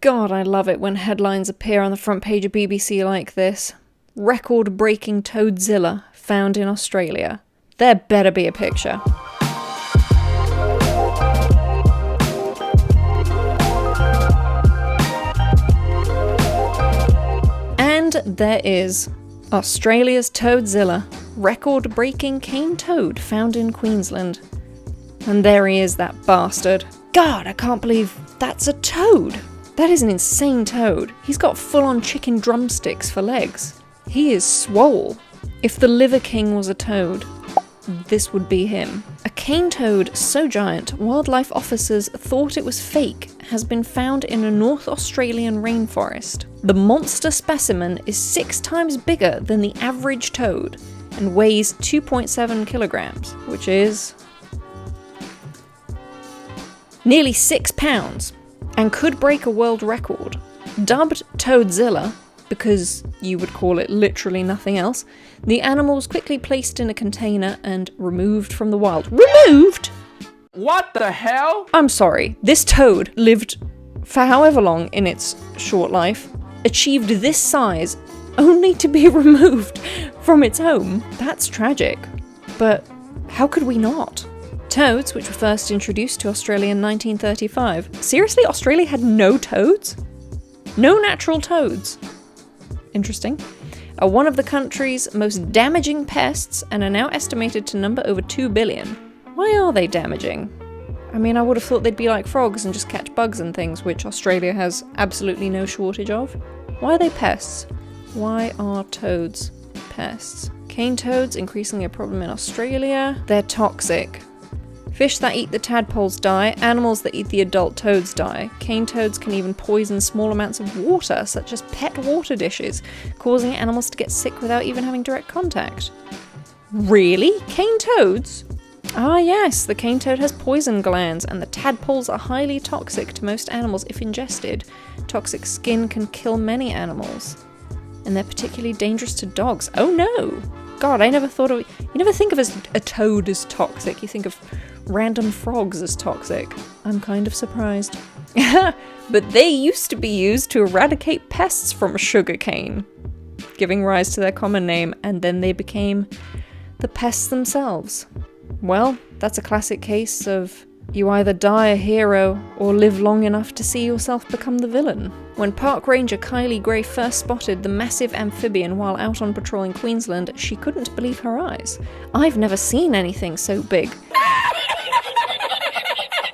God, I love it when headlines appear on the front page of BBC like this. Record-breaking Toadzilla found in Australia. There better be a picture. And there is. Australia's Toadzilla. Record-breaking cane toad found in Queensland. And there he is, that bastard. God, I can't believe that's a toad. That is an insane toad. He's got full-on chicken drumsticks for legs. He is swole. If the Liver King was a toad, this would be him. A cane toad so giant, wildlife officers thought it was fake, has been found in a North Australian rainforest. The monster specimen is 6 times bigger than the average toad and weighs 2.7 kilograms, which is nearly 6 pounds, and could break a world record. Dubbed Toadzilla, because you would call it literally nothing else, the animal was quickly placed in a container and removed from the wild. Removed?! What the hell? I'm sorry, this toad lived for however long in its short life, achieved this size, only to be removed from its home. That's tragic. But how could we not? Toads, which were first introduced to Australia in 1935. Seriously, Australia had no toads? No natural toads. Interesting. Are one of the country's most damaging pests and are now estimated to number over 2 billion. Why are they damaging? I mean, I would have thought they'd be like frogs and just catch bugs and things, which Australia has absolutely no shortage of. Why are they pests? Why are toads pests? Cane toads, increasingly a problem in Australia. They're toxic. Fish that eat the tadpoles die, animals that eat the adult toads die. Cane toads can even poison small amounts of water, such as pet water dishes, causing animals to get sick without even having direct contact. Really? Cane toads? Ah yes, the cane toad has poison glands, and the tadpoles are highly toxic to most animals if ingested. Toxic skin can kill many animals, and they're particularly dangerous to dogs. Oh no! God, I never thought of... You never think of a toad as toxic, you think of random frogs as toxic. I'm kind of surprised. But they used to be used to eradicate pests from sugarcane, giving rise to their common name, and then they became the pests themselves. Well, that's a classic case of you either die a hero or live long enough to see yourself become the villain. When Park Ranger Kylie Gray first spotted the massive amphibian while out on patrol in Queensland, she couldn't believe her eyes. "I've never seen anything so big,"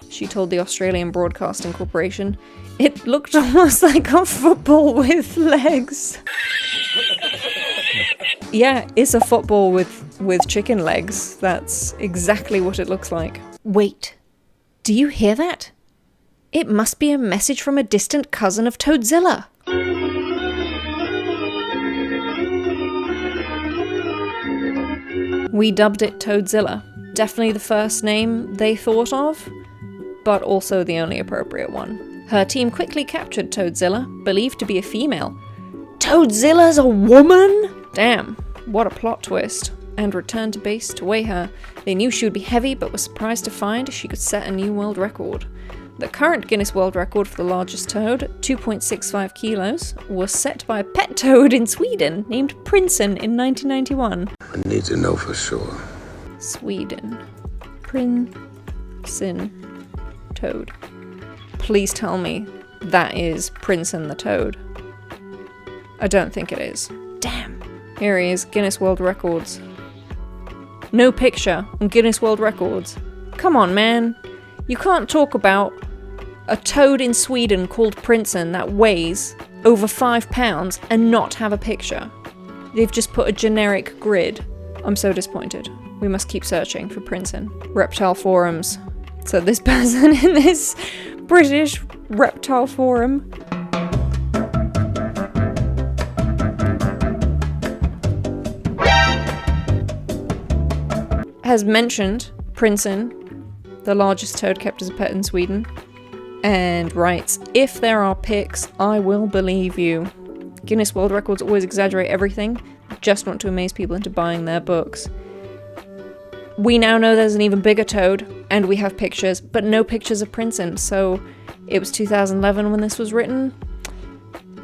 she told the Australian Broadcasting Corporation. "It looked almost like a football with legs." Yeah, it's a football with chicken legs. That's exactly what it looks like. Wait, do you hear that? It must be a message from a distant cousin of Toadzilla. We dubbed it Toadzilla. Definitely the first name they thought of, but also the only appropriate one. Her team quickly captured Toadzilla, believed to be a female. Toadzilla's a woman? Damn, what a plot twist. And returned to base to weigh her. They knew she would be heavy, but were surprised to find she could set a new world record. The current Guinness World Record for the largest toad, 2.65 kilos, was set by a pet toad in Sweden named Prinsen in 1991. I need to know for sure. Sweden. Prinsen toad. Please tell me that is Prinsen the toad. I don't think it is. Damn. Here he is, Guinness World Records. No picture on Guinness World Records. Come on, man. You can't talk about a toad in Sweden called Prinsen that weighs over 5 pounds and not have a picture. They've just put a generic grid. I'm so disappointed. We must keep searching for Prinsen. Reptile forums. So this person in this British reptile forum has mentioned Prinsen, the largest toad kept as a pet in Sweden, and writes, "If there are pics, I will believe you." Guinness World Records always exaggerate everything, just want to amaze people into buying their books. We now know there's an even bigger toad, and we have pictures, but no pictures of Prinsen, so It was 2011 when this was written.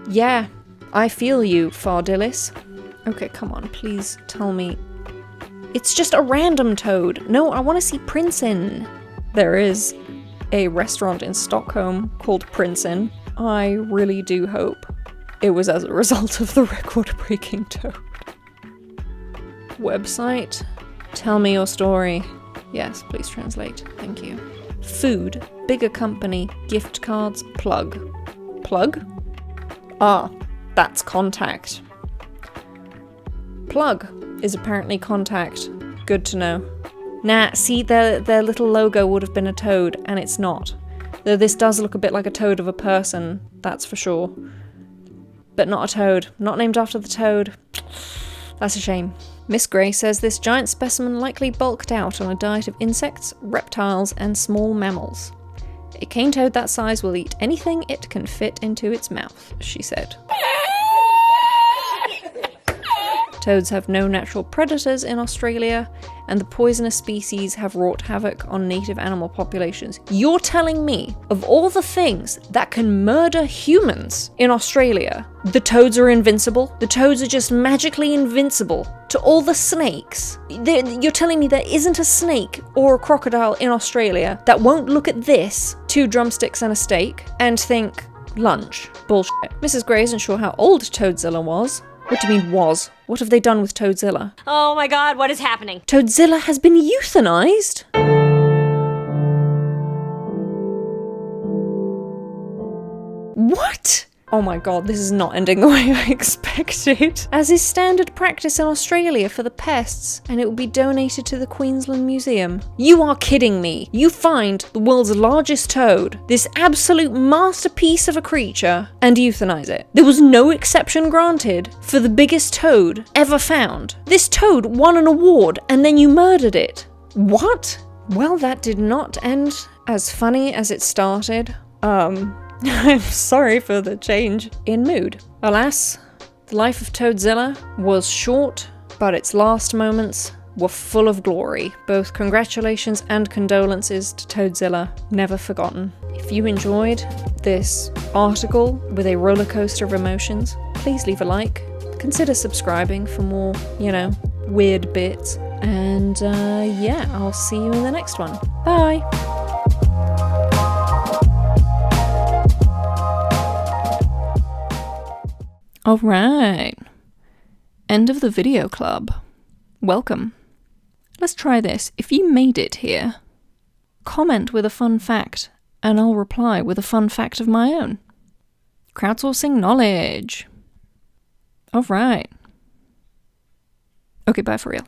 Yeah, I feel you, Fardillis. Okay, come on, please tell me. It's just a random toad. No, I want to see Princeton. There is a restaurant in Stockholm called Princeton. I really do hope it was as a result of the record-breaking toad. Website. Tell me your story. Yes, please translate. Thank you. Food. Bigger company. Gift cards. Plug. Plug? Ah, that's contact. Plug is apparently contact. Good to know. Nah, see, their little logo would have been a toad, and it's not. Though this does look a bit like a toad of a person, that's for sure. But not a toad. Not named after the toad. That's a shame. Miss Gray says this giant specimen likely bulked out on a diet of insects, reptiles, and small mammals. A cane toad that size will eat anything it can fit into its mouth, she said. Toads have no natural predators in Australia, and the poisonous species have wrought havoc on native animal populations. You're telling me, of all the things that can murder humans in Australia, the toads are invincible? The toads are just magically invincible to all the snakes? You're telling me there isn't a snake or a crocodile in Australia that won't look at this, 2 drumsticks and a steak, and think, lunch. Bullshit. Mrs. Gray isn't sure how old Toadzilla was. What do you mean was? What have they done with Toadzilla? Oh my god, what is happening? Toadzilla has been euthanized? What? Oh my god, this is not ending the way I expected. As is standard practice in Australia for the pests, and it will be donated to the Queensland Museum. You are kidding me. You find the world's largest toad, this absolute masterpiece of a creature, and euthanize it. There was no exception granted for the biggest toad ever found. This toad won an award, and then you murdered it. What? Well, that did not end as funny as it started. I'm sorry for the change in mood. Alas, the life of Toadzilla was short, but its last moments were full of glory. Both congratulations and condolences to Toadzilla, never forgotten. If you enjoyed this article with a roller coaster of emotions, please leave a like. Consider subscribing for more, weird bits. And yeah, I'll see you in the next one. Bye! Alright, end of the video club. Welcome. Let's try this. If you made it here, comment with a fun fact, and I'll reply with a fun fact of my own. Crowdsourcing knowledge. Alright. Okay, bye for real.